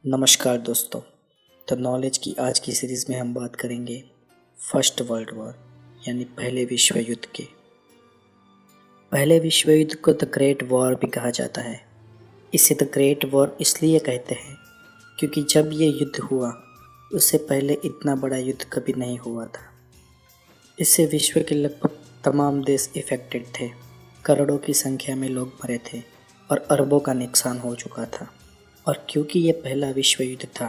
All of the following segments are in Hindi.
नमस्कार दोस्तों। तो नॉलेज की आज की सीरीज़ में हम बात करेंगे फर्स्ट वर्ल्ड वॉर यानी पहले विश्व युद्ध के। पहले विश्व युद्ध को द ग्रेट वॉर भी कहा जाता है। इसे द ग्रेट वॉर इसलिए कहते हैं क्योंकि जब ये युद्ध हुआ उससे पहले इतना बड़ा युद्ध कभी नहीं हुआ था। इससे विश्व के लगभग तमाम देश इफेक्टेड थे। करोड़ों की संख्या में लोग मरे थे और अरबों का नुकसान हो चुका था। और क्योंकि ये पहला विश्व युद्ध था,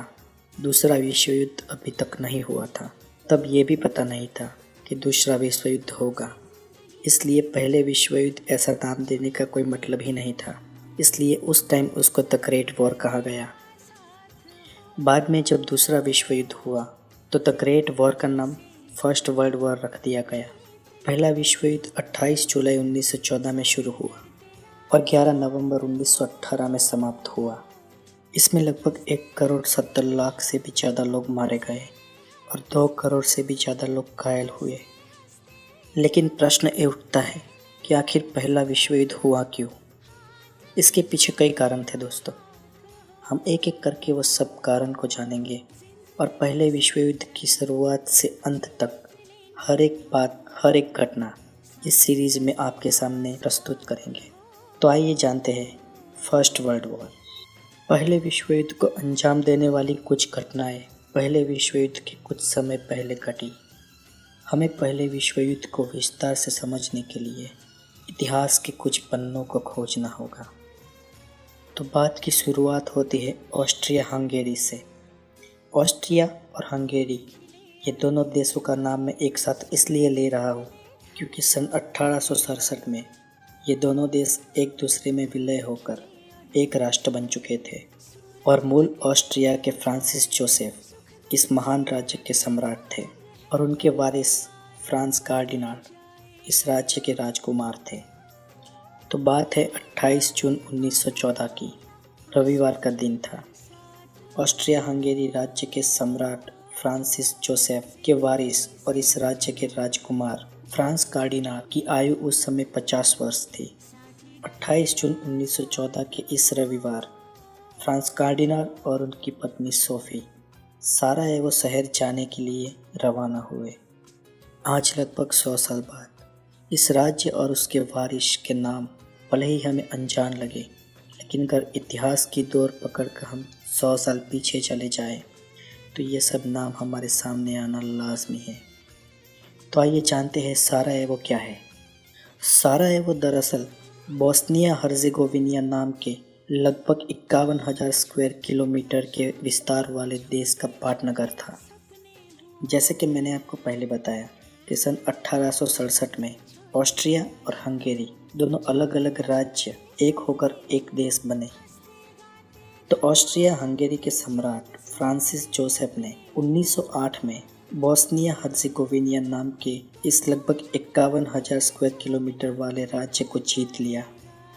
दूसरा विश्व युद्ध अभी तक नहीं हुआ था, तब ये भी पता नहीं था कि दूसरा विश्व युद्ध होगा। इसलिए पहले विश्व युद्ध ऐसा नाम देने का कोई मतलब ही नहीं था। इसलिए उस टाइम उसको द ग्रेट वॉर कहा गया। बाद में जब दूसरा विश्व युद्ध हुआ तो द ग्रेट वॉर का नाम फर्स्ट वर्ल्ड वॉर रख दिया गया। पहला विश्व युद्ध 28 जुलाई 1914 में शुरू हुआ और 11 नवंबर 1918 में समाप्त हुआ। इसमें लगभग 1,70,00,000 से भी ज़्यादा लोग मारे गए और 2 करोड़ से भी ज़्यादा लोग घायल हुए। लेकिन प्रश्न ये उठता है कि आखिर पहला विश्व युद्ध हुआ क्यों? इसके पीछे कई कारण थे दोस्तों। हम एक एक करके वो सब कारण को जानेंगे और पहले विश्व युद्ध की शुरुआत से अंत तक हर एक बात, हर एक घटना इस सीरीज़ में आपके सामने प्रस्तुत करेंगे। तो आइए जानते हैं फर्स्ट वर्ल्ड वॉर। पहले विश्व युद्ध को अंजाम देने वाली कुछ घटनाएं पहले विश्व युद्ध के कुछ समय पहले घटी। हमें पहले विश्व युद्ध को विस्तार से समझने के लिए इतिहास के कुछ पन्नों को खोजना होगा। तो बात की शुरुआत होती है ऑस्ट्रिया हंगेरी से। ऑस्ट्रिया और हंगेरी ये दोनों देशों का नाम मैं एक साथ इसलिए ले रहा हूँ क्योंकि सन 1867 में ये दोनों देश एक दूसरे में विलय होकर एक राष्ट्र बन चुके थे और मूल ऑस्ट्रिया के फ्रांसिस जोसेफ इस महान राज्य के सम्राट थे और उनके वारिस फ्रांस कार्डिनाल इस राज्य के राजकुमार थे। तो बात है 28 जून 1914 की। रविवार का दिन था। ऑस्ट्रिया हंगेरी राज्य के सम्राट फ्रांसिस जोसेफ के वारिस और इस राज्य के राजकुमार फ्रांस कार्डिनाल की आयु उस समय 50 वर्ष थी। 28 जून 1914 के इस रविवार फ्रांस कार्डिनाल और उनकी पत्नी सोफी सारायेवो शहर जाने के लिए रवाना हुए। आज लगभग 100 साल बाद इस राज्य और उसके वारिस के नाम भले ही हमें अनजान लगे, लेकिन अगर इतिहास की दौर पकड़कर हम 100 साल पीछे चले जाएं, तो ये सब नाम हमारे सामने आना लाजमी है। तो आइए जानते हैं सारायेवो क्या है। सारायेवो दरअसल बोस्निया हर्जेगोविना नाम के लगभग 51,000 स्क्वायर किलोमीटर के विस्तार वाले देश का पाटनगर था। जैसे कि मैंने आपको पहले बताया कि सन 1867 में ऑस्ट्रिया और हंगेरी दोनों अलग अलग राज्य एक होकर एक देश बने। तो ऑस्ट्रिया हंगेरी के सम्राट फ्रांसिस जोसेफ ने 1908 में बोस्निया हर्जेगोविना नाम के इस लगभग 51,000 स्क्वायर किलोमीटर वाले राज्य को जीत लिया।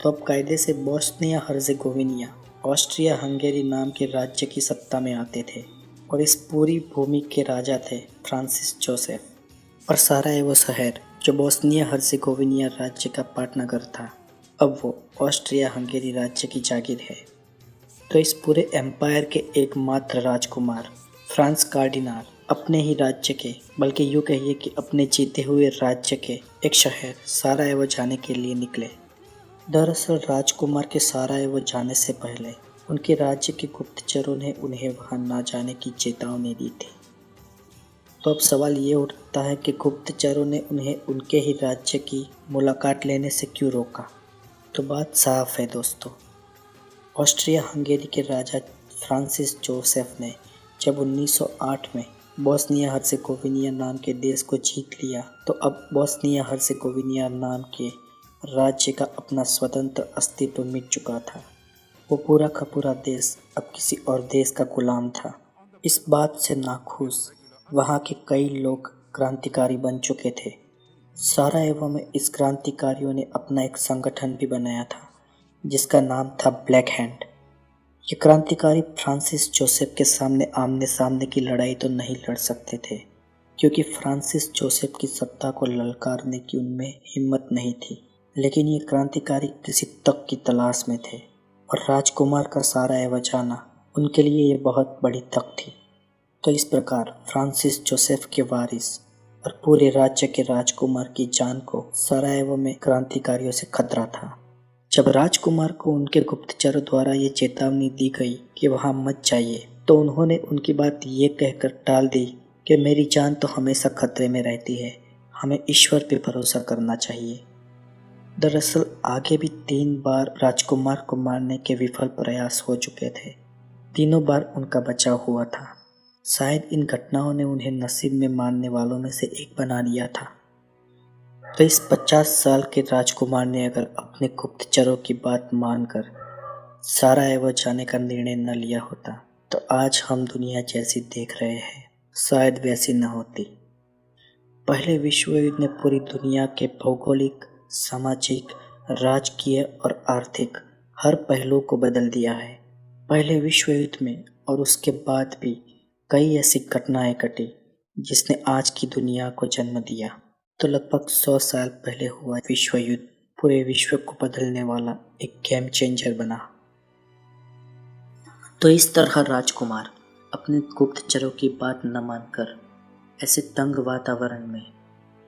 तो अब कायदे से बोस्निया हर्जेगोविना ऑस्ट्रिया हंगेरी नाम के राज्य की सत्ता में आते थे और इस पूरी भूमि के राजा थे फ्रांसिस जोसेफ। और सारायेवो शहर जो बोस्निया हर्जेगोविना राज्य का पाटनगर था, अब वो ऑस्ट्रिया हंगेरी राज्य की जागीर है। तो इस पूरे एम्पायर के एकमात्र राजकुमार फ्रांस कार्डिनाल अपने ही राज्य के, बल्कि यूँ कहिए कि अपने जीते हुए राज्य के एक शहर सारायेवो जाने के लिए निकले। दरअसल राजकुमार के सारायेवो जाने से पहले उनके राज्य के गुप्तचरों ने उन्हें वहां ना जाने की चेतावनी दी थी। तो अब सवाल ये उठता है कि गुप्तचरों ने उन्हें उनके ही राज्य की मुलाकात लेने से क्यों रोका? तो बात साफ है दोस्तों। ऑस्ट्रिया हंगेरी के राजा फ्रांसिस जोसेफ ने जब 1908 में बोस्निया हर्जेगोविना नाम के देश को जीत लिया, तो अब बोस्निया हर्जेगोविना नाम के राज्य का अपना स्वतंत्र अस्तित्व मिट चुका था। वो पूरा का पूरा देश अब किसी और देश का गुलाम था। इस बात से नाखुश वहाँ के कई लोग क्रांतिकारी बन चुके थे। सारायेवो में इस क्रांतिकारियों ने अपना एक संगठन भी बनाया था जिसका नाम था ब्लैक हैंड। ये क्रांतिकारी फ्रांसिस जोसेफ के सामने आमने सामने की लड़ाई तो नहीं लड़ सकते थे, क्योंकि फ्रांसिस जोसेफ की सत्ता को ललकारने की उनमें हिम्मत नहीं थी। लेकिन ये क्रांतिकारी किसी तक की तलाश में थे और राजकुमार का सारायेवो जाना उनके लिए ये बहुत बड़ी तक थी। तो इस प्रकार फ्रांसिस जोसेफ के वारिस और पूरे राज्य के राजकुमार की जान को सरायवो में क्रांतिकारियों से खतरा था। जब राजकुमार को उनके गुप्तचरों द्वारा ये चेतावनी दी गई कि वहां मत जाइए, तो उन्होंने उनकी बात ये कहकर टाल दी कि मेरी जान तो हमेशा खतरे में रहती है, हमें ईश्वर पे भरोसा करना चाहिए। दरअसल आगे भी 3 बार राजकुमार को मारने के विफल प्रयास हो चुके थे। तीनों बार उनका बचाव हुआ था। शायद इन घटनाओं ने उन्हें नसीब में मानने वालों में से एक बना दिया था। तो इस 50 साल के राजकुमार ने अगर अपने गुप्तचरों की बात मानकर सरायवो जाने का निर्णय न लिया होता, तो आज हम दुनिया जैसी देख रहे हैं शायद वैसी न होती। पहले विश्व युद्ध ने पूरी दुनिया के भौगोलिक, सामाजिक, राजकीय और आर्थिक हर पहलू को बदल दिया है। पहले विश्व युद्ध में और उसके बाद भी कई ऐसी घटनाएं घटी जिसने आज की दुनिया को जन्म दिया। तो लगभग 100 साल पहले हुआ विश्व युद्ध पूरे विश्व को बदलने वाला एक गेम चेंजर बना। तो इस तरह राजकुमार अपने गुप्तचरों की बात न मानकर ऐसे तंग वातावरण में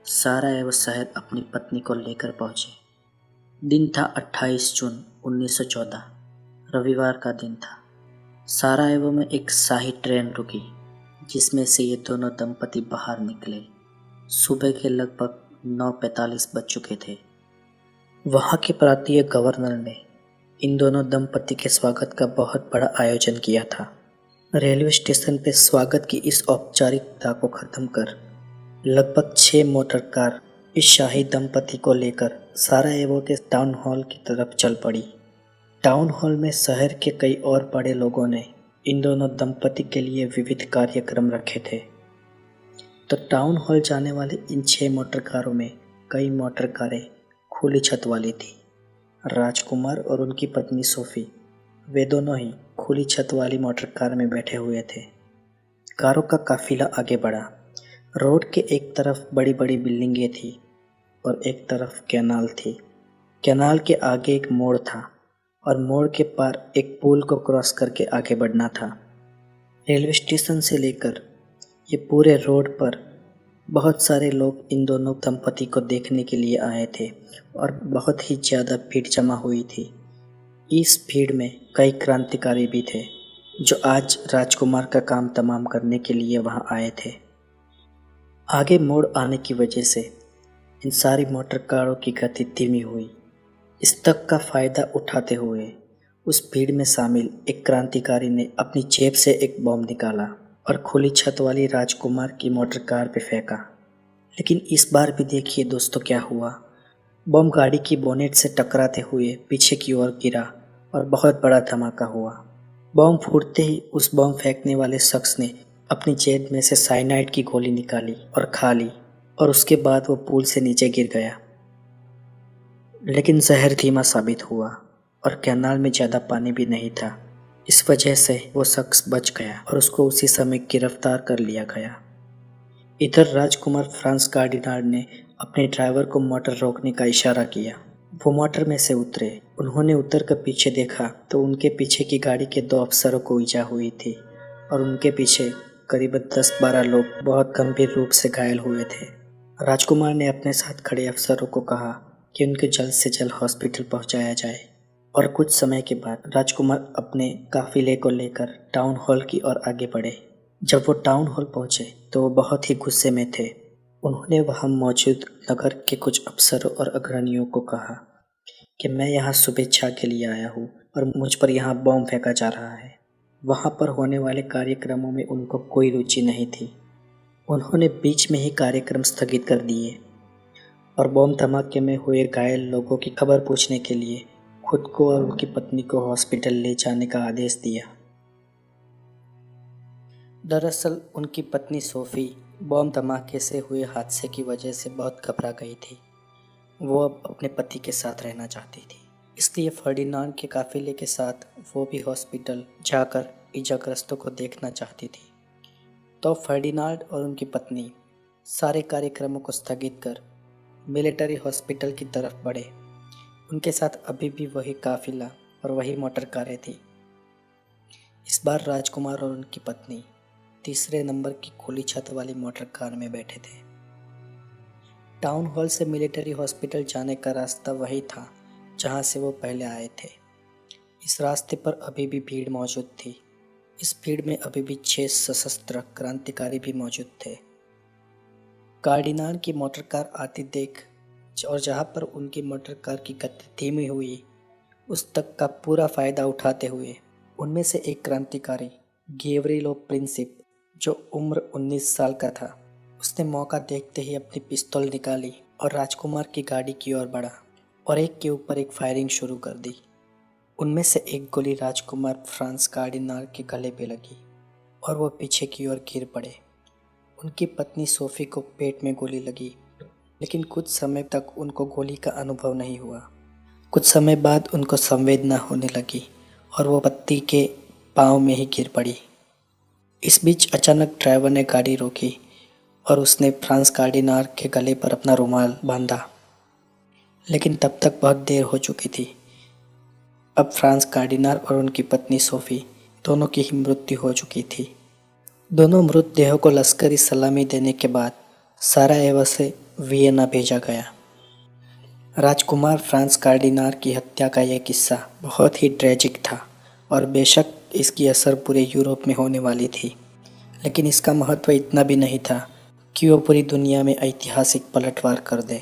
सरायवो शहर अपनी पत्नी को लेकर पहुंचे। दिन था 28 जून 1914, रविवार का दिन था। सरायवो में एक शाही ट्रेन रुकी जिसमें से ये दोनों दंपति बाहर निकले। सुबह के लगभग 9:45 बज चुके थे। वहां के प्रांतीय गवर्नर ने इन दोनों दंपति के स्वागत का बहुत बड़ा आयोजन किया था। रेलवे स्टेशन पे स्वागत की इस औपचारिकता को खत्म कर लगभग 6 मोटर कार इस शाही दंपति को लेकर सरायवो के टाउन हॉल की तरफ चल पड़ी। टाउन हॉल में शहर के कई और बड़े लोगों ने इन दोनों दंपति के लिए विविध कार्यक्रम रखे थे। तो टाउन हॉल जाने वाले इन 6 मोटर कारों में कई मोटर कारें खुली छत वाली थी। राजकुमार और उनकी पत्नी सोफी, वे दोनों ही खुली छत वाली मोटर कार में बैठे हुए थे। कारों का काफिला आगे बढ़ा। रोड के एक तरफ बड़ी बड़ी बिल्डिंगें थी और एक तरफ कैनाल थी। कैनाल के आगे एक मोड़ था और मोड़ के पार एक पुल को क्रॉस करके आगे बढ़ना था। रेलवे स्टेशन से लेकर ये पूरे रोड पर बहुत सारे लोग इन दोनों दंपति को देखने के लिए आए थे और बहुत ही ज़्यादा भीड़ जमा हुई थी। इस भीड़ में कई क्रांतिकारी भी थे जो आज राजकुमार का काम तमाम करने के लिए वहां आए थे। आगे मोड़ आने की वजह से इन सारी मोटर कारों की गति धीमी हुई। इस तक का फायदा उठाते हुए उस भीड़ में शामिल एक क्रांतिकारी ने अपनी जेब से एक बम निकाला और खुली छत वाली राजकुमार की मोटर कार पे फेंका। लेकिन इस बार भी देखिए दोस्तों क्या हुआ। बम गाड़ी की बोनेट से टकराते हुए पीछे की ओर गिरा और बहुत बड़ा धमाका हुआ। बम फूटते ही उस बम फेंकने वाले शख्स ने अपनी जेब में से साइनाइड की गोली निकाली और खा ली और उसके बाद वो पुल से नीचे गिर गया। लेकिन जहर धीमा साबित हुआ और कैनाल में ज़्यादा पानी भी नहीं था। इस वजह से वो शख्स बच गया और उसको उसी समय गिरफ्तार कर लिया गया। इधर राजकुमार फ्रांस कार्डिनाल ने अपने ड्राइवर को मोटर रोकने का इशारा किया। वो मोटर में से उतरे। उन्होंने उतर कर पीछे देखा तो उनके पीछे की गाड़ी के 2 अफसरों को ईजा हुई थी और उनके पीछे करीब 10-12 लोग बहुत गंभीर रूप से घायल हुए थे। राजकुमार ने अपने साथ खड़े अफसरों को कहा कि उनको जल्द से जल्द हॉस्पिटल पहुंचाया जाए और कुछ समय के बाद राजकुमार अपने काफिले को लेकर टाउन हॉल की ओर आगे बढ़े। जब वो टाउन हॉल पहुंचे तो वो बहुत ही गुस्से में थे। उन्होंने वहां मौजूद नगर के कुछ अफसरों और अग्रणियों को कहा कि मैं यहाँ शुभेच्छा के लिए आया हूँ और मुझ पर यहाँ बम फेंका जा रहा है। वहाँ पर होने वाले कार्यक्रमों में उनको कोई रुचि नहीं थी। उन्होंने बीच में ही कार्यक्रम स्थगित कर दिए और बम धमाके में हुए घायल लोगों की खबर पूछने के लिए खुद को और उनकी पत्नी को हॉस्पिटल ले जाने का आदेश दिया। दरअसल उनकी पत्नी सोफी बम धमाके से हुए हादसे की वजह से बहुत घबरा गई थी। वो अब अपने पति के साथ रहना चाहती थी, इसलिए फर्डिनांड के काफिले के साथ वो भी हॉस्पिटल जाकर इजाग्रस्तों को देखना चाहती थी। तो फर्डिनांड और उनकी पत्नी सारे कार्यक्रमों को स्थगित कर मिलिट्री हॉस्पिटल की तरफ बढ़े। उनके साथ अभी भी वही काफिला और वही मोटर कारें थी। इस बार राजकुमार और उनकी पत्नी तीसरे नंबर की खुली छत वाली मोटर कार में बैठे थे। टाउन हॉल से मिलिट्री हॉस्पिटल जाने का रास्ता वही था जहां से वो पहले आए थे। इस रास्ते पर अभी भी भीड़ मौजूद थी। इस भीड़ में अभी भी 6 सशस्त्र क्रांतिकारी भी मौजूद थे। कार्डिनाल की मोटर कार आती देख और जहां पर उनकी मोटर कार की गति धीमी हुई, उस तक का पूरा फायदा उठाते हुए उनमें से एक क्रांतिकारी गेवरिलो प्रिंसिप, जो उम्र 19 साल का था, उसने मौका देखते ही अपनी पिस्तौल निकाली और राजकुमार की गाड़ी की ओर बढ़ा और एक के ऊपर एक फायरिंग शुरू कर दी। उनमें से एक गोली राजकुमार फ्रांस कार्डिनाल के गले पे लगी और वो पीछे की ओर गिर पड़े। उनकी पत्नी सोफी को पेट में गोली लगी, लेकिन कुछ समय तक उनको गोली का अनुभव नहीं हुआ। कुछ समय बाद उनको संवेदना होने लगी और वो पति के पाँव में ही गिर पड़ी। इस बीच अचानक ड्राइवर ने गाड़ी रोकी और उसने फ्रांस कार्डिनाल के गले पर अपना रुमाल बांधा, लेकिन तब तक बहुत देर हो चुकी थी। अब फ्रांस कार्डिनाल और उनकी पत्नी सोफी दोनों की ही मृत्यु हो चुकी थी। दोनों मृतदेहों को लश्करी सलामी देने के बाद साराएवो से वियना भेजा गया। राजकुमार फ्रांस कार्डिनाल की हत्या का यह किस्सा बहुत ही ट्रेजिक था और बेशक इसकी असर पूरे यूरोप में होने वाली थी, लेकिन इसका महत्व इतना भी नहीं था कि वो पूरी दुनिया में ऐतिहासिक पलटवार कर दे।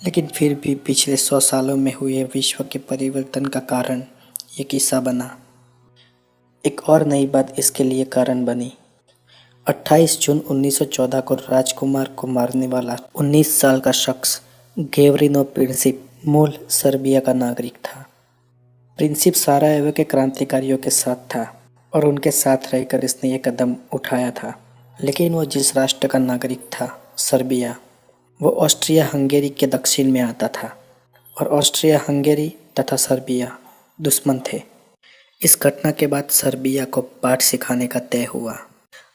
लेकिन फिर भी पिछले 100 सालों में हुए विश्व के परिवर्तन का कारण ये किस्सा बना। एक और नई बात इसके लिए कारण बनी। 28 जून 1914 को राजकुमार को मारने वाला 19 साल का शख्स गेवरिनो प्रिंसिप मूल सर्बिया का नागरिक था। प्रिंसिप साराएवो के क्रांतिकारियों के साथ था और उनके साथ रहकर इसने ये कदम उठाया था, लेकिन वो जिस राष्ट्र का नागरिक था, सर्बिया, वो ऑस्ट्रिया हंगेरी के दक्षिण में आता था और ऑस्ट्रिया हंगेरी तथा सर्बिया दुश्मन थे। इस घटना के बाद सर्बिया को पाठ सिखाने का तय हुआ।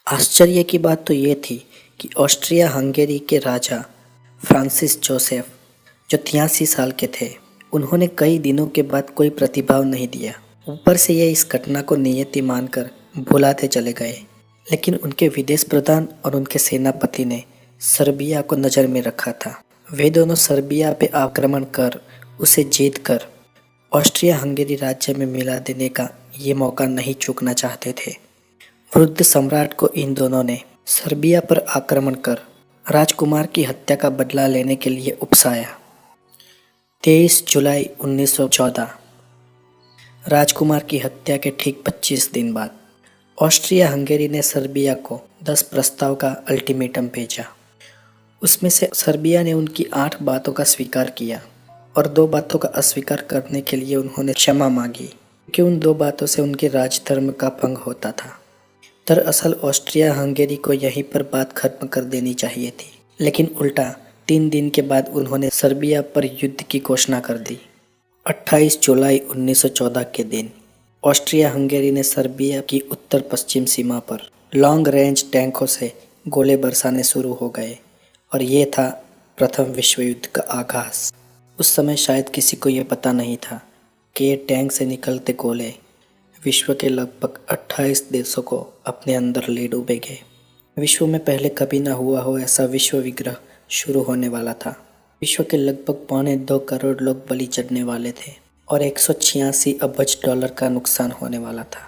आश्चर्य की बात तो ये थी कि ऑस्ट्रिया हंगेरी के राजा फ्रांसिस जोसेफ, जो 83 साल के थे, उन्होंने कई दिनों के बाद कोई प्रतिभाव नहीं दिया। ऊपर से ये इस घटना को नियति मानकर भुलाते चले गए, लेकिन उनके विदेश प्रधान और उनके सेनापति ने सर्बिया को नज़र में रखा था। वे दोनों सर्बिया पे आक्रमण कर उसे जीत कर ऑस्ट्रिया हंगेरी राज्य में मिला देने का ये मौका नहीं चूकना चाहते थे। वृद्ध सम्राट को इन दोनों ने सर्बिया पर आक्रमण कर राजकुमार की हत्या का बदला लेने के लिए उकसाया। 23 जुलाई 1914 राजकुमार की हत्या के ठीक 25 दिन बाद ऑस्ट्रिया हंगेरी ने सर्बिया को 10 प्रस्ताव का अल्टीमेटम भेजा। उसमें से सर्बिया ने उनकी 8 बातों का स्वीकार किया और 2 बातों का अस्वीकार करने के लिए उन्होंने क्षमा मांगी, क्योंकि उन 2 बातों से उनके राजधर्म का भंग होता था। दरअसल ऑस्ट्रिया हंगेरी को यहीं पर बात खत्म कर देनी चाहिए थी, लेकिन उल्टा 3 दिन के बाद उन्होंने सर्बिया पर युद्ध की घोषणा कर दी। 28 जुलाई 1914 के दिन ऑस्ट्रिया हंगेरी ने सर्बिया की उत्तर पश्चिम सीमा पर लॉन्ग रेंज टैंकों से गोले बरसाने शुरू हो गए और ये था प्रथम विश्व युद्ध का आगाज। उस समय शायद किसी को ये पता नहीं था कि ये टैंक से निकलते गोले विश्व के लगभग 28 देशों को अपने अंदर ले डूबेंगे। विश्व में पहले कभी ना हुआ हो ऐसा विश्व विग्रह शुरू होने वाला था। विश्व के लगभग 1.25 करोड़ लोग बलि चढ़ने वाले थे और 186 अरब डॉलर का नुकसान होने वाला था।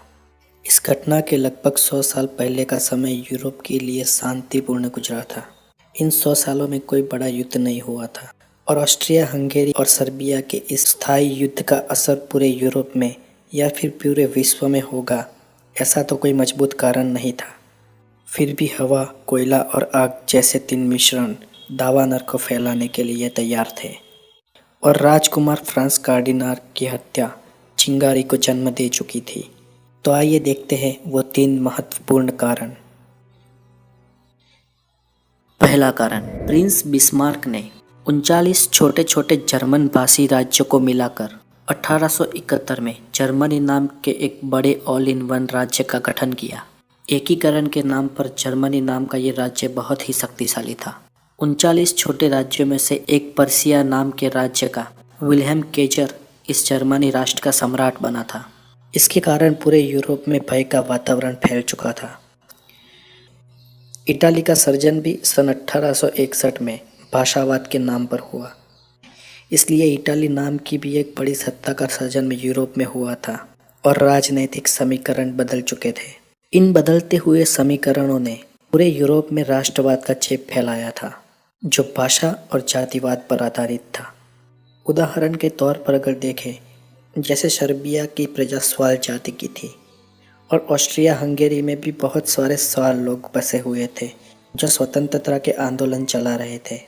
इस घटना के लगभग 100 साल पहले का समय यूरोप के लिए शांतिपूर्ण गुजरा था। इन 100 सालों में कोई बड़ा युद्ध नहीं हुआ था और ऑस्ट्रिया हंगेरी और सर्बिया के इस स्थायी युद्ध का असर पूरे यूरोप में या फिर पूरे विश्व में होगा, ऐसा तो कोई मजबूत कारण नहीं था। फिर भी हवा, कोयला और आग जैसे 3 मिश्रण दावानल को फैलाने के लिए तैयार थे और राजकुमार फ्रांस कार्डिनाल की हत्या चिंगारी को जन्म दे चुकी थी। तो आइए देखते हैं वो 3 महत्वपूर्ण कारण। पहला कारण, प्रिंस बिस्मार्क ने 39 छोटे छोटे जर्मन भाषी राज्यों को मिलाकर 1871 में जर्मनी नाम के एक बड़े ऑल इन वन राज्य का गठन किया। एकीकरण के नाम पर जर्मनी नाम का ये राज्य बहुत ही शक्तिशाली था। 39 छोटे राज्यों में से एक पर्सिया नाम के राज्य का विल्हेम केजर इस जर्मनी राष्ट्र का सम्राट बना था। इसके कारण पूरे यूरोप में भय का वातावरण फैल चुका था। इटाली का सर्जन भी सन 1861 में भाषावाद के नाम पर हुआ, इसलिए इटाली नाम की भी एक बड़ी सत्ता का सर्जन में यूरोप में हुआ था और राजनीतिक समीकरण बदल चुके थे। इन बदलते हुए समीकरणों ने पूरे यूरोप में राष्ट्रवाद का चेप फैलाया था, जो भाषा और जातिवाद पर आधारित था। उदाहरण के तौर पर अगर देखें, जैसे सर्बिया की प्रजा स्वाल जाति की थी और ऑस्ट्रिया हंगेरी में भी बहुत सारे स्वाल लोग बसे हुए थे जो स्वतंत्रता के आंदोलन चला रहे थे।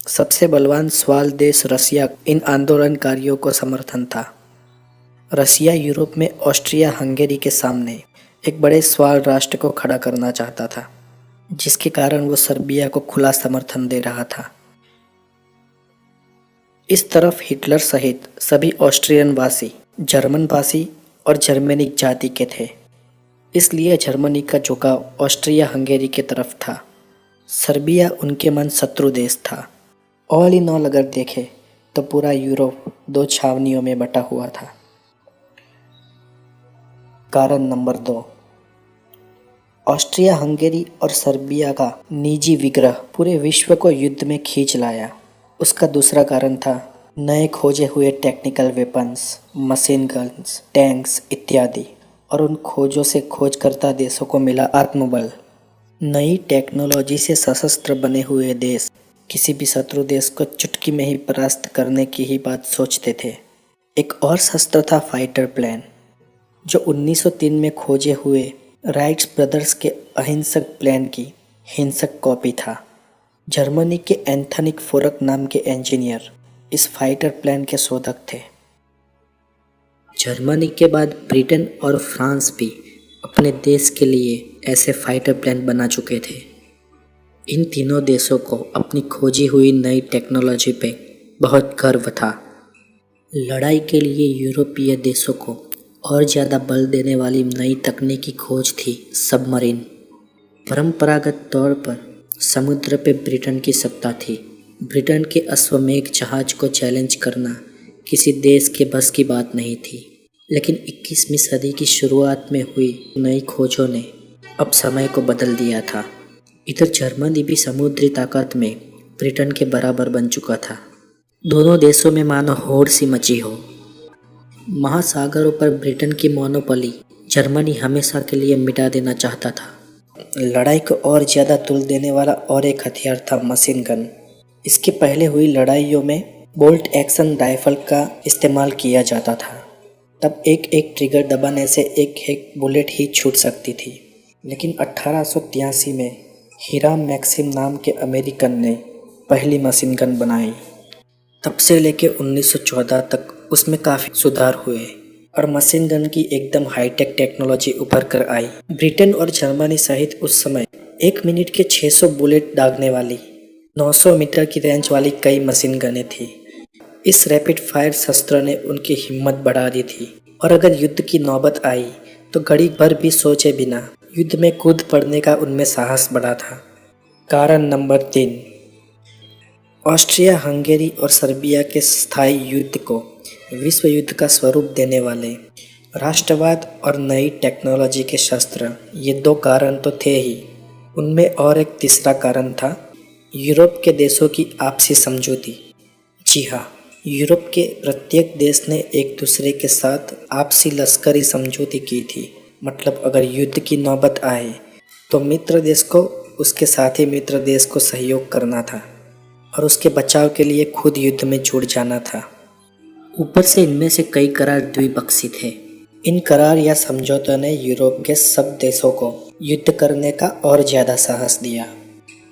सबसे बलवान स्वाल देश रसिया इन आंदोलनकारियों को समर्थन था। रसिया यूरोप में ऑस्ट्रिया हंगेरी के सामने एक बड़े स्वाल राष्ट्र को खड़ा करना चाहता था, जिसके कारण वो सर्बिया को खुला समर्थन दे रहा था। इस तरफ हिटलर सहित सभी ऑस्ट्रियन वासी जर्मन भाषी और जर्मेनिक जाति के थे, इसलिए जर्मनी का झुकाव ऑस्ट्रिया हंगेरी की तरफ था। सर्बिया उनके मन शत्रु देश था। ऑल इन ऑल अगर देखें तो पूरा यूरोप दो छावनियों में बटा हुआ था। कारण नंबर 2, ऑस्ट्रिया हंगेरी और सर्बिया का निजी विग्रह पूरे विश्व को युद्ध में खींच लाया। उसका दूसरा कारण था नए खोजे हुए technical weapons, machine guns, tanks इत्यादि, और उन खोजों से खोजकर्ता देशों को मिला आत्मबल। नई टेक्नोलॉजी से सशस्त्र बने हुए देश किसी भी शत्रु देश को चुटकी में ही परास्त करने की ही बात सोचते थे। एक और शस्त्र था फाइटर प्लेन, जो 1903 में खोजे हुए राइट्स ब्रदर्स के अहिंसक प्लेन की हिंसक कॉपी था। जर्मनी के एंथनी फोरक नाम के इंजीनियर इस फाइटर प्लेन के शोधक थे। जर्मनी के बाद ब्रिटेन और फ्रांस भी अपने देश के लिए ऐसे फाइटर प्लेन बना चुके थे। इन तीनों देशों को अपनी खोजी हुई नई टेक्नोलॉजी पे बहुत गर्व था। लड़ाई के लिए यूरोपीय देशों को और ज़्यादा बल देने वाली नई तकनीकी खोज थी सबमरीन। परंपरागत तौर पर समुद्र पे ब्रिटेन की सत्ता थी। ब्रिटेन के अश्वमेघ जहाज को चैलेंज करना किसी देश के बस की बात नहीं थी, लेकिन 21वीं सदी की शुरुआत में हुई नई खोजों ने अब समय को बदल दिया था। इधर जर्मनी भी समुद्री ताकत में ब्रिटेन के बराबर बन चुका था। दोनों देशों में मानो होड़ सी मची हो। महासागरों पर ब्रिटेन की मोनोपोली जर्मनी हमेशा के लिए मिटा देना चाहता था। लड़ाई को और ज़्यादा तुल देने वाला और एक हथियार था मशीन गन। इसके पहले हुई लड़ाइयों में बोल्ट एक्शन राइफल का इस्तेमाल किया जाता था। तब एक एक ट्रिगर दबाने से एक एक बुलेट ही छूट सकती थी, लेकिन 1883 में हिराम मैक्सिम नाम के अमेरिकन ने पहली मशीन गन बनाई। तब से लेके 1914 तक उसमें काफ़ी सुधार हुए और मशीन गन की एकदम हाईटेक टेक्नोलॉजी उभर कर आई। ब्रिटेन और जर्मनी सहित उस समय 1 मिनट के 600 बुलेट दागने वाली 900 मीटर की रेंज वाली कई मशीन गनें थी। इस रैपिड फायर शस्त्र ने उनकी हिम्मत बढ़ा दी थी और अगर युद्ध की नौबत आई तो घड़ी भर भी सोचे बिना युद्ध में कूद पड़ने का उनमें साहस बढ़ा था। कारण नंबर 3, ऑस्ट्रिया हंगेरी और सर्बिया के स्थायी युद्ध को विश्व युद्ध का स्वरूप देने वाले राष्ट्रवाद और नई टेक्नोलॉजी के शस्त्र। ये 2 कारण तो थे ही, उनमें और एक तीसरा कारण था यूरोप के देशों की आपसी समझौती। जी हाँ, यूरोप के प्रत्येक देश ने एक दूसरे के साथ आपसी लश्करी समझौती की थी। मतलब अगर युद्ध की नौबत आए तो मित्र देश को उसके साथी मित्र देश को सहयोग करना था और उसके बचाव के लिए खुद युद्ध में जुड़ जाना था। ऊपर से इनमें से कई करार द्विपक्षीय थे। इन करार या समझौतों ने यूरोप के सब देशों को युद्ध करने का और ज़्यादा साहस दिया।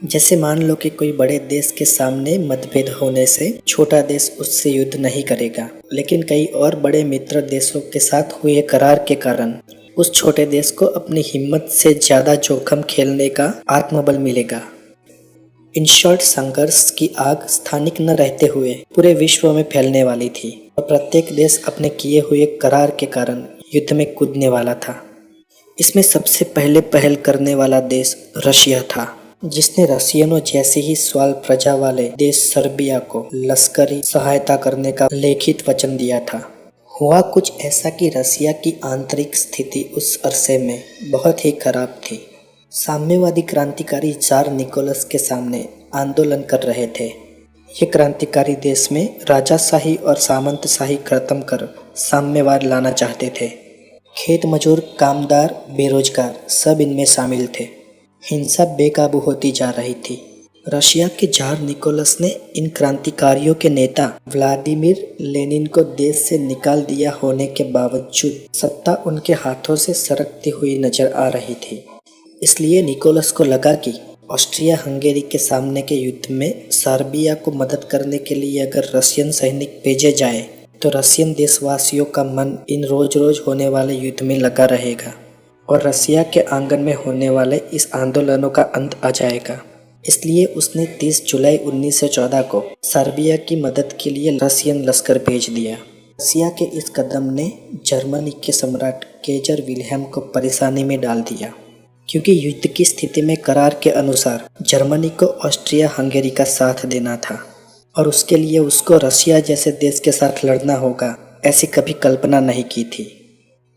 जैसे मान लो कि कोई बड़े देश के सामने मतभेद होने से छोटा देश उससे युद्ध नहीं करेगा, लेकिन कई और बड़े मित्र देशों के साथ हुए करार के कारण उस छोटे देश को अपनी हिम्मत से ज़्यादा जोखिम खेलने का आत्मबल मिलेगा। इन शॉर्ट, संघर्ष की आग स्थानिक न रहते हुए पूरे विश्व में फैलने वाली थी और प्रत्येक देश अपने किए हुए करार के कारण युद्ध में कूदने वाला था। इसमें सबसे पहले पहल करने वाला देश रशिया था, जिसने रशियनों जैसे ही स्वाल प्रजा वाले देश सर्बिया को लश्करी सहायता करने का लिखित वचन दिया था। हुआ कुछ ऐसा कि रसिया की आंतरिक स्थिति उस अरसे में बहुत ही खराब थी। साम्यवादी क्रांतिकारी जार निकोलस के सामने आंदोलन कर रहे थे। ये क्रांतिकारी देश में राजाशाही और सामंतशाही खत्म कर साम्यवाद लाना चाहते थे। खेत मजूर, कामदार, बेरोजगार सब इनमें शामिल थे। हिंसा बेकाबू होती जा रही थी। रशिया के जार निकोलस ने इन क्रांतिकारियों के नेता व्लादिमीर लेनिन को देश से निकाल दिया होने के बावजूद सत्ता उनके हाथों से सरकती हुई नजर आ रही थी। इसलिए निकोलस को लगा कि ऑस्ट्रिया हंगेरी के सामने के युद्ध में सर्बिया को मदद करने के लिए अगर रशियन सैनिक भेजे जाए तो रशियन देशवासियों का मन इन रोज रोज होने वाले युद्ध में लगा रहेगा और रसिया के आंगन में होने वाले इस आंदोलनों का अंत आ जाएगा। इसलिए उसने 30 जुलाई 1914 को सर्बिया की मदद के लिए रशियन लश्कर भेज दिया। रसिया के इस कदम ने जर्मनी के सम्राट केजर विलियम को परेशानी में डाल दिया, क्योंकि युद्ध की स्थिति में करार के अनुसार जर्मनी को ऑस्ट्रिया हंगेरी का साथ देना था और उसके लिए उसको रसिया जैसे देश के साथ लड़ना होगा, ऐसी कभी कल्पना नहीं की थी।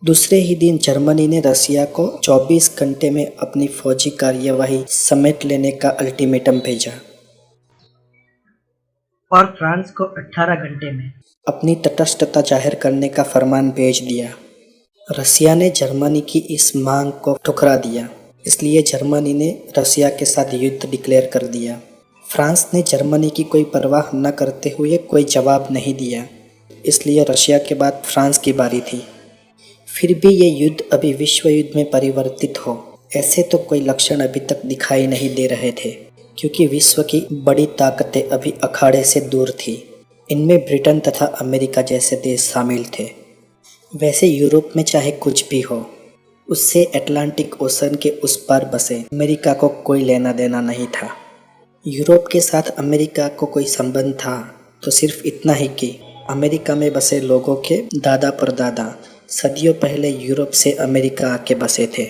दूसरे ही दिन जर्मनी ने रसिया को 24 घंटे में अपनी फौजी कार्यवाही समेट लेने का अल्टीमेटम भेजा और फ्रांस को 18 घंटे में अपनी तटस्थता जाहिर करने का फरमान भेज दिया। रसिया ने जर्मनी की इस मांग को ठुकरा दिया, इसलिए जर्मनी ने रसिया के साथ युद्ध डिक्लेयर कर दिया। फ्रांस ने जर्मनी की कोई परवाह न करते हुए कोई जवाब नहीं दिया, इसलिए रशिया के बाद फ्रांस की बारी थी। फिर भी ये युद्ध अभी विश्व युद्ध में परिवर्तित हो ऐसे तो कोई लक्षण अभी तक दिखाई नहीं दे रहे थे, क्योंकि विश्व की बड़ी ताकतें अभी अखाड़े से दूर थी। इनमें ब्रिटेन तथा अमेरिका जैसे देश शामिल थे। वैसे यूरोप में चाहे कुछ भी हो, उससे अटलांटिक ओशन के उस पार बसे अमेरिका को कोई लेना देना नहीं था। यूरोप के साथ अमेरिका को कोई संबंध था तो सिर्फ इतना ही कि अमेरिका में बसे लोगों के दादा परदादा सदियों पहले यूरोप से अमेरिका आके बसे थे।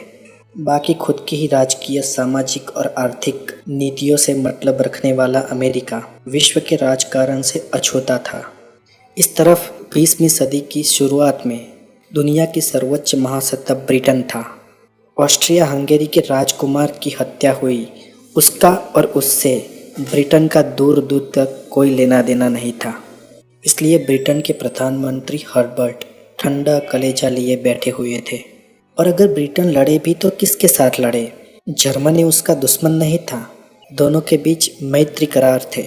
बाकी खुद की ही राजकीय, सामाजिक और आर्थिक नीतियों से मतलब रखने वाला अमेरिका विश्व के राजकारण से अछूता था। इस तरफ 20वीं सदी की शुरुआत में दुनिया की सर्वोच्च महासत्ता ब्रिटेन था। ऑस्ट्रिया हंगेरी के राजकुमार की हत्या हुई, उसका और उससे ब्रिटेन का दूर दूर तक कोई लेना देना नहीं था। इसलिए ब्रिटेन के प्रधानमंत्री हर्बर्ट ठंडा कलेजा लिए बैठे हुए थे। और अगर ब्रिटेन लड़े भी तो किसके साथ लड़े? जर्मनी उसका दुश्मन नहीं था, दोनों के बीच मैत्री करार थे।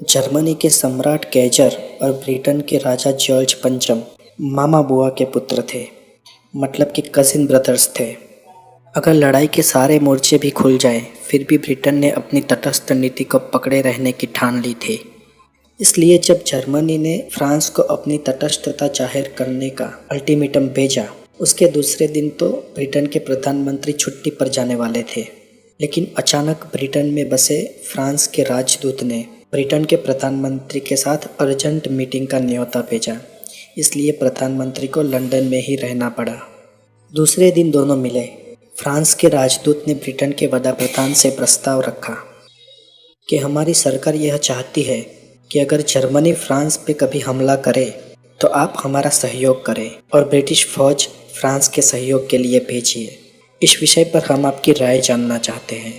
जर्मनी के सम्राट केजर और ब्रिटेन के राजा जॉर्ज पंचम मामा बुआ के पुत्र थे, मतलब कि कजिन ब्रदर्स थे। अगर लड़ाई के सारे मोर्चे भी खुल जाए फिर भी ब्रिटेन ने अपनी तटस्थ नीति को पकड़े रहने की ठान ली थी। इसलिए जब जर्मनी ने फ्रांस को अपनी तटस्थता जाहिर करने का अल्टीमेटम भेजा, उसके दूसरे दिन तो ब्रिटेन के प्रधानमंत्री छुट्टी पर जाने वाले थे। लेकिन अचानक ब्रिटेन में बसे फ्रांस के राजदूत ने ब्रिटेन के प्रधानमंत्री के साथ अर्जेंट मीटिंग का न्योता भेजा। इसलिए प्रधानमंत्री को लंदन में ही रहना पड़ा। दूसरे दिन दोनों मिले। फ्रांस के राजदूत ने ब्रिटेन के वडाप्रधान से प्रस्ताव रखा कि हमारी सरकार यह चाहती है कि अगर जर्मनी फ्रांस पे कभी हमला करे तो आप हमारा सहयोग करें और ब्रिटिश फौज फ्रांस के सहयोग के लिए भेजिए। इस विषय पर हम आपकी राय जानना चाहते हैं।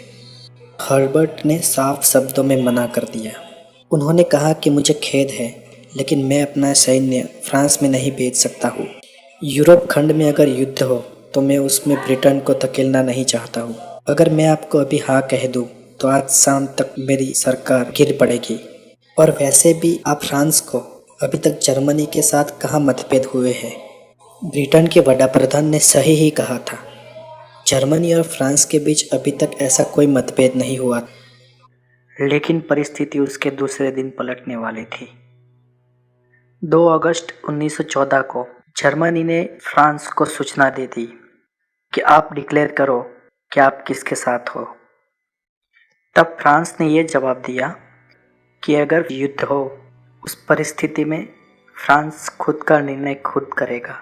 हर्बर्ट ने साफ शब्दों में मना कर दिया। उन्होंने कहा कि मुझे खेद है, लेकिन मैं अपना सैन्य फ्रांस में नहीं भेज सकता हूँ। यूरोप खंड में अगर युद्ध हो तो मैं उसमें ब्रिटेन को धकेलना नहीं चाहता हूँ। अगर मैं आपको अभी हाँ कह दूँ तो आज शाम तक मेरी सरकार गिर पड़ेगी। और वैसे भी आप फ्रांस को अभी तक जर्मनी के साथ कहाँ मतभेद हुए हैं? ब्रिटेन के वडाप्रधान ने सही ही कहा था। जर्मनी और फ्रांस के बीच अभी तक ऐसा कोई मतभेद नहीं हुआ, लेकिन परिस्थिति उसके दूसरे दिन पलटने वाली थी। 2 अगस्त 1914 को जर्मनी ने फ्रांस को सूचना दे दी कि आप डिक्लेयर करो कि आप किसके साथ हो। तब फ्रांस ने यह जवाब दिया कि अगर युद्ध हो उस परिस्थिति में फ्रांस खुद का निर्णय खुद करेगा।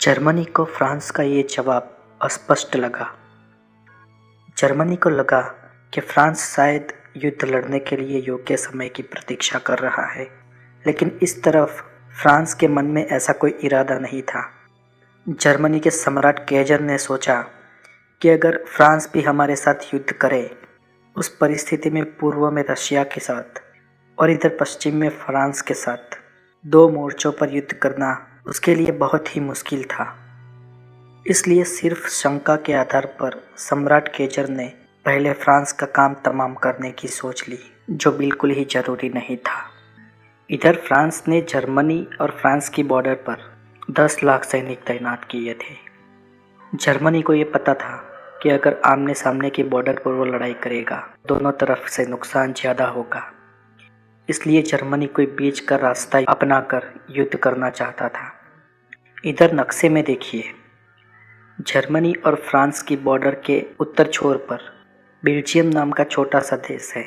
जर्मनी को फ्रांस का ये जवाब अस्पष्ट लगा। जर्मनी को लगा कि फ्रांस शायद युद्ध लड़ने के लिए योग्य समय की प्रतीक्षा कर रहा है, लेकिन इस तरफ फ्रांस के मन में ऐसा कोई इरादा नहीं था। जर्मनी के सम्राट केजर ने सोचा कि अगर फ्रांस भी हमारे साथ युद्ध करे, उस परिस्थिति में पूर्व में रशिया के साथ और इधर पश्चिम में फ्रांस के साथ दो मोर्चों पर युद्ध करना उसके लिए बहुत ही मुश्किल था। इसलिए सिर्फ शंका के आधार पर सम्राट केजर ने पहले फ्रांस का काम तमाम करने की सोच ली, जो बिल्कुल ही जरूरी नहीं था। इधर फ्रांस ने जर्मनी और फ्रांस की बॉर्डर पर 10 लाख सैनिक तैनात किए थे। जर्मनी को ये पता था कि अगर आमने सामने की बॉर्डर पर वो लड़ाई करेगा, दोनों तरफ से नुकसान ज़्यादा होगा। इसलिए जर्मनी कोई बीच का रास्ता अपनाकर युद्ध करना चाहता था। इधर नक्शे में देखिए, जर्मनी और फ्रांस की बॉर्डर के उत्तर छोर पर बेल्जियम नाम का छोटा सा देश है।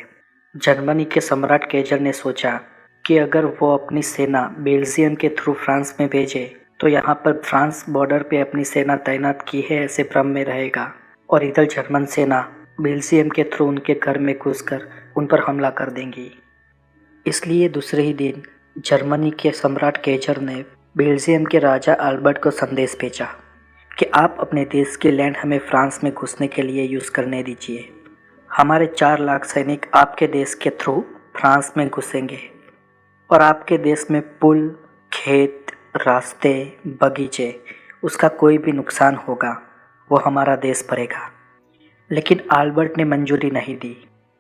जर्मनी के सम्राट केजर ने सोचा कि अगर वो अपनी सेना बेल्जियम के थ्रू फ्रांस में भेजे तो यहाँ पर फ्रांस बॉर्डर पे अपनी सेना तैनात की है ऐसे भ्रम में रहेगा, और इधर जर्मन सेना बेल्जियम के थ्रू उनके घर में घुसकर उन पर हमला कर देंगी। इसलिए दूसरे ही दिन जर्मनी के सम्राट केजर ने बेल्जियम के राजा अल्बर्ट को संदेश भेजा कि आप अपने देश के लैंड हमें फ्रांस में घुसने के लिए यूज़ करने दीजिए। हमारे 4 लाख सैनिक आपके देश के थ्रू फ्रांस में घुसेंगे और आपके देश में पुल, खेत, रास्ते, बगीचे, उसका कोई भी नुकसान होगा वो हमारा देश भरेगा। लेकिन अल्बर्ट ने मंजूरी नहीं दी।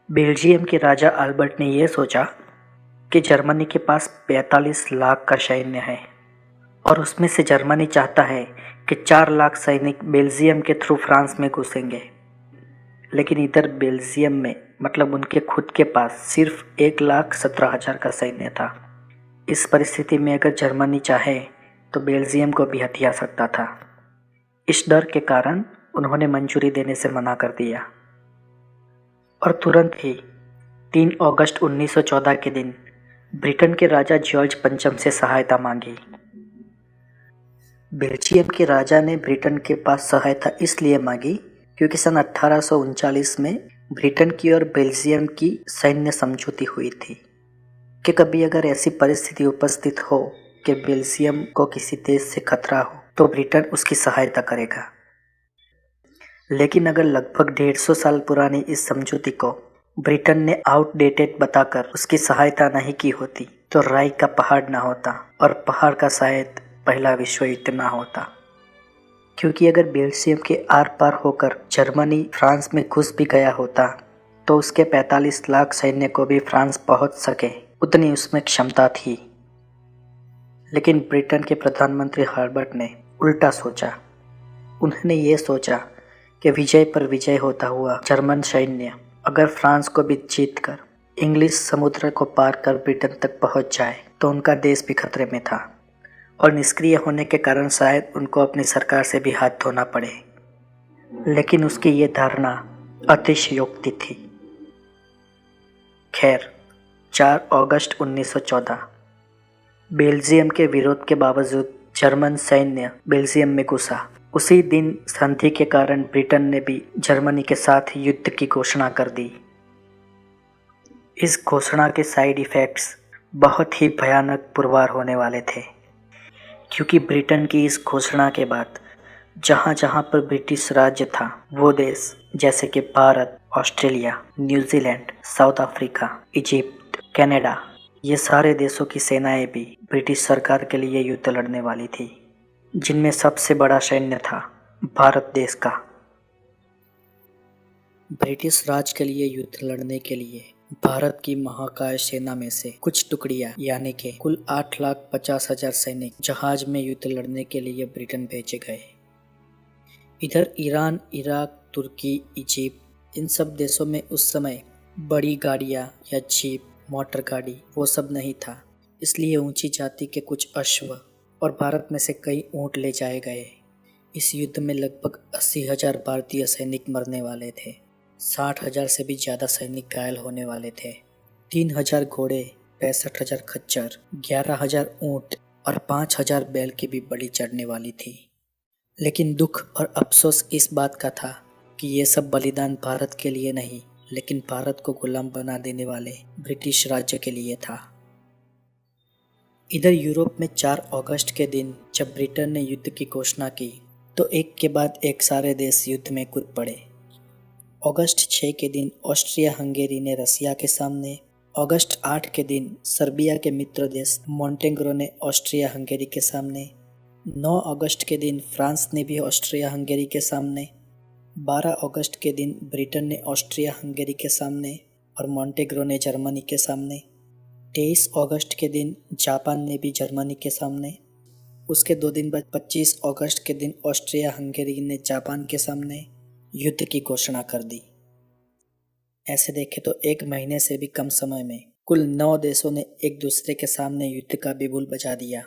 बेल्जियम के राजा अल्बर्ट ने यह सोचा कि जर्मनी के पास 45 लाख का सैन्य है और उसमें से जर्मनी चाहता है कि 4 लाख सैनिक बेल्जियम के थ्रू फ्रांस में घुसेंगे। लेकिन इधर बेल्जियम में मतलब उनके खुद के पास सिर्फ 1,17,000 का सैन्य था। इस परिस्थिति में अगर जर्मनी चाहे तो बेल्जियम को भी हथिया सकता था। इस डर के कारण उन्होंने मंजूरी देने से मना कर दिया और तुरंत ही 3 अगस्त 1914 के दिन ब्रिटेन के राजा जॉर्ज पंचम से सहायता मांगी। बेल्जियम के राजा ने ब्रिटेन के पास सहायता इसलिए मांगी क्योंकि सन 1839 में ब्रिटेन की और बेल्जियम की सैन्य समझौती हुई थी कि कभी अगर ऐसी परिस्थिति उपस्थित हो कि बेल्जियम को किसी देश से खतरा हो तो ब्रिटेन उसकी सहायता करेगा। लेकिन अगर लगभग 150 साल पुरानी इस समझौती को ब्रिटेन ने आउटडेटेड बताकर उसकी सहायता नहीं की होती तो राई का पहाड़ ना होता और पहाड़ का शायद पहला विश्व युद्ध ना होता। क्योंकि अगर बेल्जियम के आर पार होकर जर्मनी फ्रांस में घुस भी गया होता तो उसके 45 लाख सैन्य को भी फ्रांस पहुंच सके उतनी उसमें क्षमता थी। लेकिन ब्रिटेन के प्रधानमंत्री हर्बर्ट ने उल्टा सोचा। उन्होंने ये सोचा कि विजय पर विजय होता हुआ जर्मन सैन्य अगर फ्रांस को भी जीतकर इंग्लिश समुद्र को पार कर ब्रिटेन तक पहुंच जाए तो उनका देश भी खतरे में था और निष्क्रिय होने के कारण शायद उनको अपनी सरकार से भी हाथ धोना पड़े। लेकिन उसकी ये धारणा अतिशयोक्ति थी। खैर, 4 अगस्त 1914 बेल्जियम के विरोध के बावजूद जर्मन सैन्य बेल्जियम में घुसा। उसी दिन संधि के कारण ब्रिटेन ने भी जर्मनी के साथ युद्ध की घोषणा कर दी। इस घोषणा के साइड इफ़ेक्ट्स बहुत ही भयानक पुरवार होने वाले थे, क्योंकि ब्रिटेन की इस घोषणा के बाद जहाँ जहाँ पर ब्रिटिश राज्य था वो देश जैसे कि Bharat, Australia, New Zealand, south Africa, Egypt, Canada, ये सारे देशों की सेनाएं भी ब्रिटिश सरकार के लिए युद्ध लड़ने वाली थी, जिनमें सबसे बड़ा सैन्य था भारत देश का। ब्रिटिश राज के लिए युद्ध लड़ने के लिए भारत की महाकाय सेना में से कुछ टुकड़ियां यानी कि कुल 8,50,000 सैनिक जहाज में युद्ध लड़ने के लिए ब्रिटेन भेजे गए। इधर ईरान, इराक, तुर्की, इजिप्ट, इन सब देशों में उस समय बड़ी गाड़ियां या जीप, मोटर गाड़ी वो सब नहीं था, इसलिए ऊंची जाति के कुछ अश्व और भारत में से कई ऊंट ले जाए गए। इस युद्ध में लगभग 80,000 भारतीय सैनिक मरने वाले थे, 60,000 से भी ज़्यादा सैनिक घायल होने वाले थे। 3,000 घोड़े, 65,000 खच्चर, 11,000 ऊंट और 5,000 बैल की भी बलि चढ़ने वाली थी। लेकिन दुख और अफसोस इस बात का था कि ये सब बलिदान भारत के लिए नहीं, लेकिन भारत को गुलाम बना देने वाले ब्रिटिश राज्य के लिए था। इधर यूरोप में 4 अगस्त के दिन जब ब्रिटेन ने युद्ध की घोषणा की तो एक के बाद एक सारे देश युद्ध में कूद पड़े। अगस्त 6 के दिन ऑस्ट्रिया हंगेरी ने रसिया के सामने, अगस्त 8 के दिन सर्बिया के मित्र देश मोंटेग्रो ने ऑस्ट्रिया हंगेरी के सामने, 9 अगस्त के दिन फ्रांस ने भी ऑस्ट्रिया हंगेरी के सामने, 12 अगस्त के दिन ब्रिटेन ने ऑस्ट्रिया हंगेरी के सामने और मोंटेग्रो ने जर्मनी के सामने, 23 अगस्त के दिन जापान ने भी जर्मनी के सामने, उसके 2 दिन बाद 25 अगस्त के दिन ऑस्ट्रिया हंगेरी ने जापान के सामने युद्ध की घोषणा कर दी। ऐसे देखें तो 1 महीने से भी कम समय में कुल 9 देशों ने एक दूसरे के सामने युद्ध का बिगुल बजा दिया।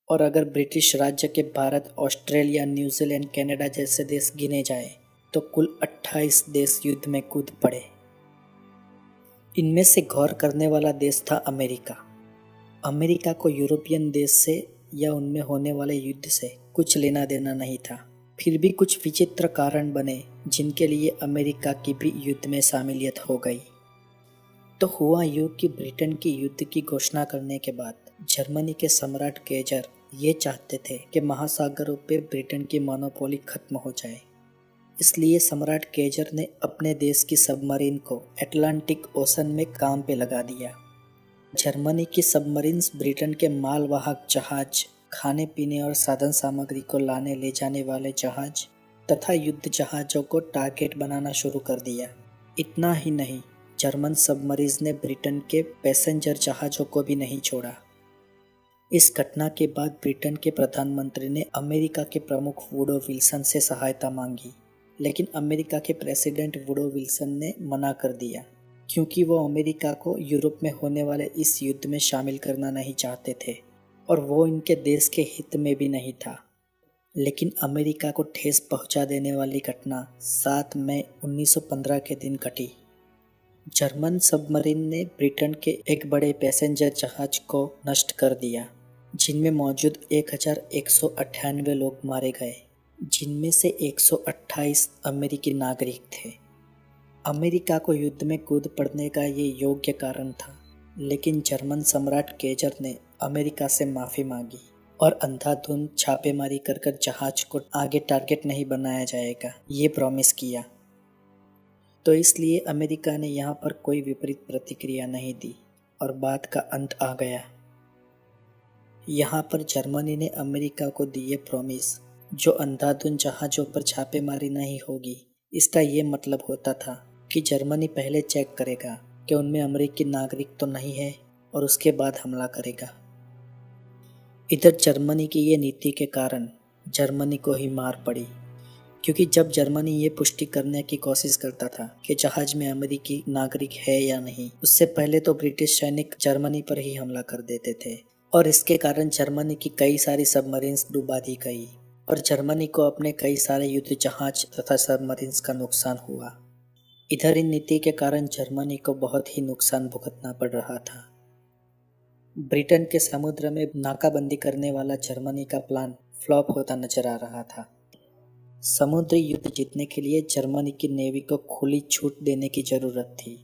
और अगर ब्रिटिश राज्य के भारत, ऑस्ट्रेलिया, न्यूजीलैंड, कनाडा जैसे देश गिने जाए तो कुल 28 देश युद्ध में कूद पड़े। इनमें से गौर करने वाला देश था अमेरिका। अमेरिका को यूरोपियन देश से या उनमें होने वाले युद्ध से कुछ लेना देना नहीं था। फिर भी कुछ विचित्र कारण बने जिनके लिए अमेरिका की भी युद्ध में शामिलियत हो गई। तो हुआ यूं कि ब्रिटेन की युद्ध की घोषणा करने के बाद जर्मनी के सम्राट केजर ये चाहते थे कि महासागरों पे ब्रिटेन की मोनोपोली खत्म हो जाए। इसलिए सम्राट केजर ने अपने देश की सबमरीन को अटलांटिक ओशन में काम पे लगा दिया। जर्मनी की सबमरीन्स ब्रिटेन के मालवाहक जहाज, खाने पीने और साधन सामग्री को लाने ले जाने वाले जहाज तथा युद्ध जहाजों को टारगेट बनाना शुरू कर दिया। इतना ही नहीं, जर्मन सबमरीन्स ने ब्रिटेन के पैसेंजर जहाजों को भी नहीं छोड़ा। इस घटना के बाद ब्रिटेन के प्रधानमंत्री ने अमेरिका के प्रमुख वुडो विल्सन से सहायता मांगी, लेकिन अमेरिका के प्रेसिडेंट वुडो विल्सन ने मना कर दिया क्योंकि वो अमेरिका को यूरोप में होने वाले इस युद्ध में शामिल करना नहीं चाहते थे और वो इनके देश के हित में भी नहीं था। लेकिन अमेरिका को ठेस पहुंचा देने वाली घटना 7 मई 1915 के दिन घटी। जर्मन सबमरीन ने ब्रिटेन के एक बड़े पैसेंजर जहाज को नष्ट कर दिया, जिनमें मौजूद 1198 लोग मारे गए, जिनमें से 128 अमेरिकी नागरिक थे। अमेरिका को युद्ध में कूद पड़ने का ये योग्य कारण था, लेकिन जर्मन सम्राट केजर ने अमेरिका से माफ़ी मांगी और अंधाधुंध छापेमारी कर जहाज को आगे टारगेट नहीं बनाया जाएगा ये प्रॉमिस किया। तो इसलिए अमेरिका ने यहाँ पर कोई विपरीत प्रतिक्रिया नहीं दी और बात का अंत आ गया। यहाँ पर जर्मनी ने अमेरिका को दिए प्रॉमिस जो अंधाधुंध जहाजों पर छापेमारी नहीं होगी। इसका ये मतलब होता था कि जर्मनी पहले चेक करेगा कि उनमें अमेरिकी नागरिक तो नहीं है और उसके बाद हमला करेगा। इधर जर्मनी की ये नीति के कारण जर्मनी को ही मार पड़ी, क्योंकि जब जर्मनी ये पुष्टि करने की कोशिश करता था कि जहाज में अमेरिकी नागरिक है या नहीं, उससे पहले तो ब्रिटिश सैनिक जर्मनी पर ही हमला कर देते थे और इसके कारण जर्मनी की कई सारी सबमरीन्स डुबा दी गई और जर्मनी को अपने कई सारे युद्ध जहाज तथा सबमरीन्स का नुकसान हुआ। इधर इन नीति के कारण जर्मनी को बहुत ही नुकसान भुगतना पड़ रहा था। ब्रिटेन के समुद्र में नाकाबंदी करने वाला जर्मनी का प्लान फ्लॉप होता नजर आ रहा था। समुद्री युद्ध जीतने के लिए जर्मनी की नेवी को खुली छूट देने की जरूरत थी,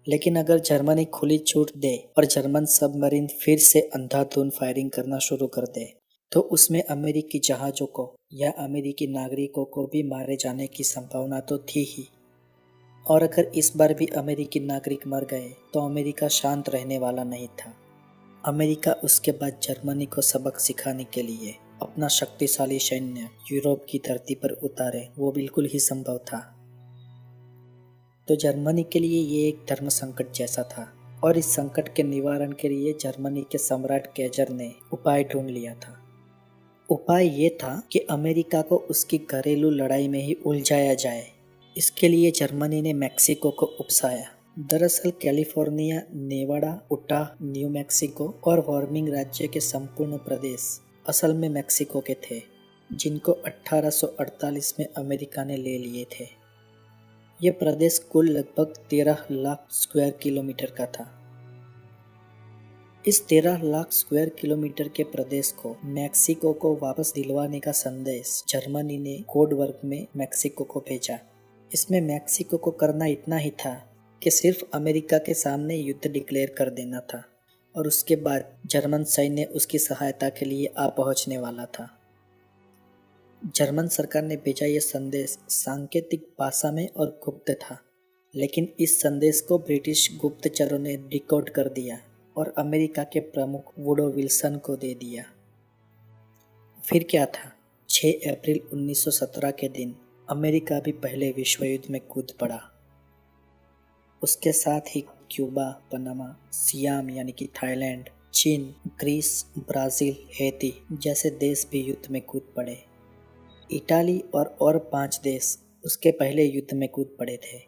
लेकिन अगर जर्मनी खुली छूट दे और जर्मन सबमरीन फिर से अंधाधुंध फायरिंग करना शुरू कर दे तो उसमें अमेरिकी जहाज़ों को या अमेरिकी नागरिकों को भी मारे जाने की संभावना तो थी ही। और अगर इस बार भी अमेरिकी नागरिक मर गए तो अमेरिका शांत रहने वाला नहीं था। अमेरिका उसके बाद जर्मनी को सबक सिखाने के लिए अपना शक्तिशाली सैन्य यूरोप की धरती पर उतारे, वो बिल्कुल ही संभव था। तो जर्मनी के लिए ये एक धर्म संकट जैसा था और इस संकट के निवारण के लिए जर्मनी के सम्राट केजर ने उपाय ढूंढ लिया था। उपाय ये था कि अमेरिका को उसकी घरेलू लड़ाई में ही उलझाया जाए। इसके लिए जर्मनी ने मैक्सिको को उकसाया। दरअसल California, Nevada, Utah, new Mexico और वार्मिंग राज्य के संपूर्ण प्रदेश असल में मैक्सिको के थे, जिनको 1848 में अमेरिका ने ले लिए थे। ये प्रदेश कुल लगभग 13 लाख स्क्वायर किलोमीटर का था। इस 13 लाख स्क्वायर किलोमीटर के प्रदेश को मैक्सिको को वापस दिलवाने का संदेश जर्मनी ने कोड वर्क में मैक्सिको को भेजा। इसमें मैक्सिको को करना इतना ही था कि सिर्फ अमेरिका के सामने युद्ध डिक्लेयर कर देना था और उसके बाद जर्मन सैन्य उसकी सहायता के लिए आ पहुंचने वाला था। जर्मन सरकार ने भेजा यह संदेश सांकेतिक भाषा में और गुप्त था, लेकिन इस संदेश को ब्रिटिश गुप्तचरों ने डिकोड कर दिया और अमेरिका के प्रमुख वुडो विल्सन को दे दिया। फिर क्या था? 6 अप्रैल 1917 के दिन अमेरिका भी पहले विश्व युद्ध में कूद पड़ा। उसके साथ ही क्यूबा, पनामा, सियाम यानी कि थाईलैंड, चीन, ग्रीस, ब्राज़ील, हैती जैसे देश भी युद्ध में कूद पड़े। इटाली और 5 देश उसके पहले युद्ध में कूद पड़े थे।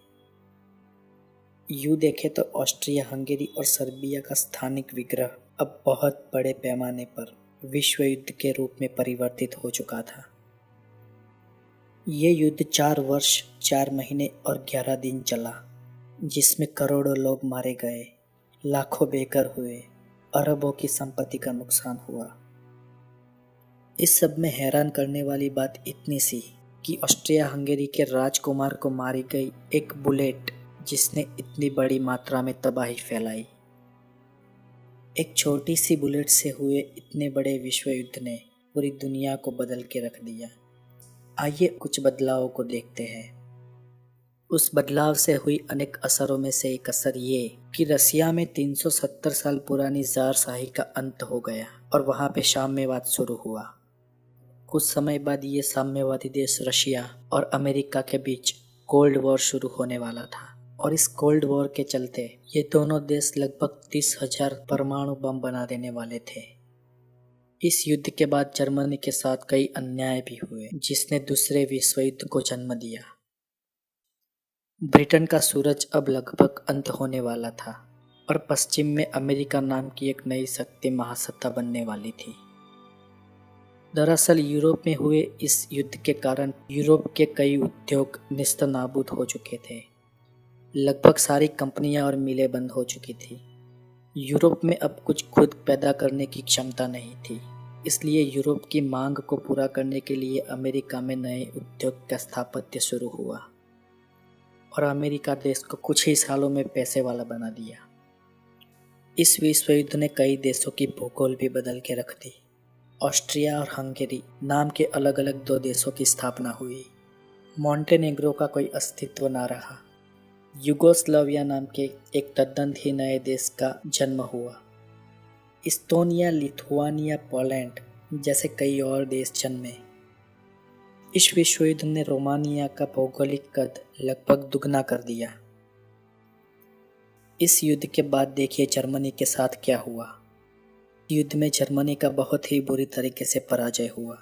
यूं देखे तो ऑस्ट्रिया, हंगेरी और सर्बिया का स्थानिक विग्रह अब बहुत बड़े पैमाने पर विश्व युद्ध के रूप में परिवर्तित हो चुका था। ये युद्ध 4 वर्ष, 4 महीने और 11 दिन चला, जिसमें करोड़ों लोग मारे गए, लाखों बेघर हुए, अरबों की संपत्ति का नुकसान हुआ। इस सब में हैरान करने वाली बात इतनी सी कि ऑस्ट्रिया हंगेरी के राजकुमार को मारी गई एक बुलेट जिसने इतनी बड़ी मात्रा में तबाही फैलाई। एक छोटी सी बुलेट से हुए इतने बड़े विश्व युद्ध ने पूरी दुनिया को बदल के रख दिया। आइए कुछ बदलावों को देखते हैं। उस बदलाव से हुई अनेक असरों में से एक असर ये कि रसिया में 370 साल पुरानी ज़ारशाही का अंत हो गया और वहाँ पे साम्यवाद शुरू हुआ। कुछ समय बाद ये साम्यवादी देश रशिया और अमेरिका के बीच कोल्ड वॉर शुरू होने वाला था और इस कोल्ड वॉर के चलते ये दोनों देश लगभग 30,000 परमाणु बम बना देने वाले थे। इस युद्ध के बाद जर्मनी के साथ कई अन्याय भी हुए जिसने दूसरे विश्व युद्ध को जन्म दिया। ब्रिटेन का सूरज अब लगभग अंत होने वाला था और पश्चिम में अमेरिका नाम की एक नई शक्ति महासत्ता बनने वाली थी। दरअसल यूरोप में हुए इस युद्ध के कारण यूरोप के कई उद्योग नेस्तनाबूद हो चुके थे। लगभग सारी कंपनियां और मिलें बंद हो चुकी थी। यूरोप में अब कुछ खुद पैदा करने की क्षमता नहीं थी, इसलिए यूरोप की मांग को पूरा करने के लिए अमेरिका में नए उद्योग का स्थापत्य शुरू हुआ और अमेरिका देश को कुछ ही सालों में पैसे वाला बना दिया। इस विश्व युद्ध ने कई देशों की भूगोल भी बदल के रख दी। ऑस्ट्रिया और हंगेरी नाम के अलग अलग 2 देशों की स्थापना हुई। मॉन्टेनेग्रो का कोई अस्तित्व न रहा। युगोस्लाविया नाम के एक तद्दन ही नए देश का जन्म हुआ। इस्तोनिया, लिथुआनिया, पोलैंड जैसे कई और देश जन्मे। इस विश्व युद्ध ने रोमानिया का भौगोलिक कद लगभग दुगना कर दिया। इस युद्ध के बाद देखिए जर्मनी के साथ क्या हुआ। युद्ध में जर्मनी का बहुत ही बुरी तरीके से पराजय हुआ,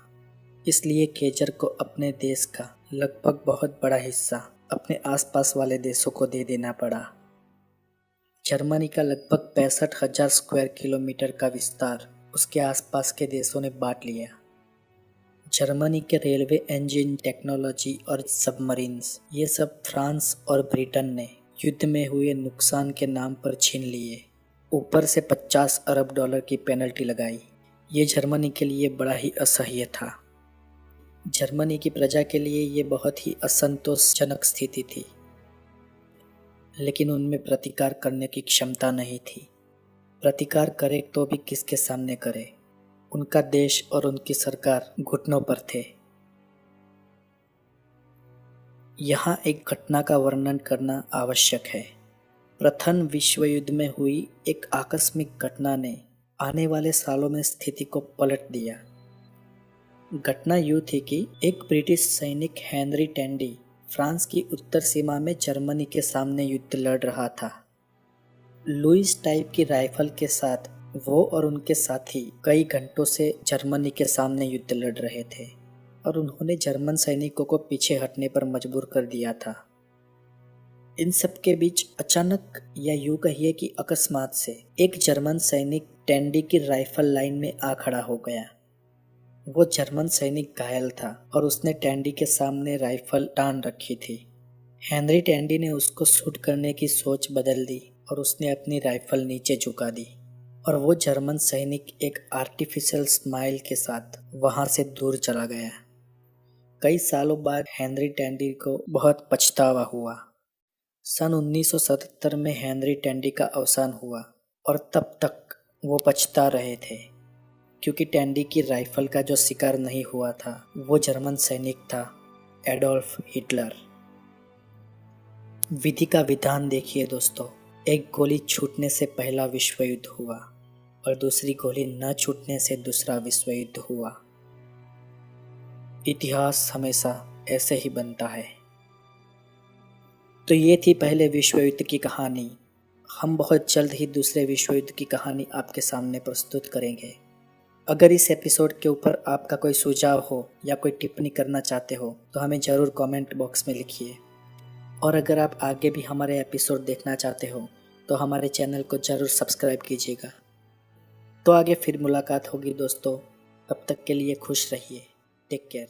इसलिए केजर को अपने देश का लगभग बहुत बड़ा हिस्सा अपने आसपास वाले देशों को दे देना पड़ा। जर्मनी का लगभग 65,000 स्क्वायर किलोमीटर का विस्तार उसके आसपास के देशों ने बांट लिया। जर्मनी के रेलवे, इंजन टेक्नोलॉजी और सबमरीन्स ये सब फ्रांस और ब्रिटेन ने युद्ध में हुए नुकसान के नाम पर छीन लिए। ऊपर से 50 अरब डॉलर की पेनल्टी लगाई। ये जर्मनी के लिए बड़ा ही असह्य था। जर्मनी की प्रजा के लिए ये बहुत ही असंतोषजनक स्थिति थी, लेकिन उनमें प्रतिकार करने की क्षमता नहीं थी। प्रतिकार करे तो भी किसके सामने करे? उनका देश और उनकी सरकार घुटनों पर थे। यहाँ एक घटना का वर्णन करना आवश्यक है। प्रथम विश्व युद्ध में हुई एक आकस्मिक घटना ने आने वाले सालों में स्थिति को पलट दिया। घटना यूँ थी कि एक ब्रिटिश सैनिक हेनरी टेंडी फ्रांस की उत्तर सीमा में जर्मनी के सामने युद्ध लड़ रहा था। लुइस टाइप की राइफल के साथ वो और उनके साथी कई घंटों से जर्मनी के सामने युद्ध लड़ रहे थे और उन्होंने जर्मन सैनिकों को पीछे हटने पर मजबूर कर दिया था। इन सब के बीच अचानक या यूं कहिए कि अकस्मात से एक जर्मन सैनिक टेंडी की राइफल लाइन में आ खड़ा हो गया। वो जर्मन सैनिक घायल था और उसने टेंडी के सामने राइफल तान रखी थी। हेनरी टेंडी ने उसको शूट करने की सोच बदल दी और उसने अपनी राइफल नीचे झुका दी और वो जर्मन सैनिक एक आर्टिफिशियल स्माइल के साथ वहां से दूर चला गया। कई सालों बाद हेनरी टेंडी को बहुत पछतावा हुआ। सन 1977 में हेनरी टेंडी का अवसान हुआ और तब तक वो पछता रहे थे क्योंकि टैंडी की राइफल का जो शिकार नहीं हुआ था वो जर्मन सैनिक था, एडोल्फ हिटलर। विधि का विधान देखिए दोस्तों, एक गोली छूटने से पहला विश्व युद्ध हुआ और दूसरी गोली न छूटने से दूसरा विश्व युद्ध हुआ। इतिहास हमेशा ऐसे ही बनता है। तो ये थी पहले विश्व युद्ध की कहानी। हम बहुत जल्द ही दूसरे विश्व युद्ध की कहानी आपके सामने प्रस्तुत करेंगे। अगर इस एपिसोड के ऊपर आपका कोई सुझाव हो या कोई टिप्पणी करना चाहते हो तो हमें ज़रूर कमेंट बॉक्स में लिखिए। और अगर आप आगे भी हमारे एपिसोड देखना चाहते हो तो हमारे चैनल को ज़रूर सब्सक्राइब कीजिएगा। तो आगे फिर मुलाकात होगी दोस्तों, तब तक के लिए खुश रहिए। Take care.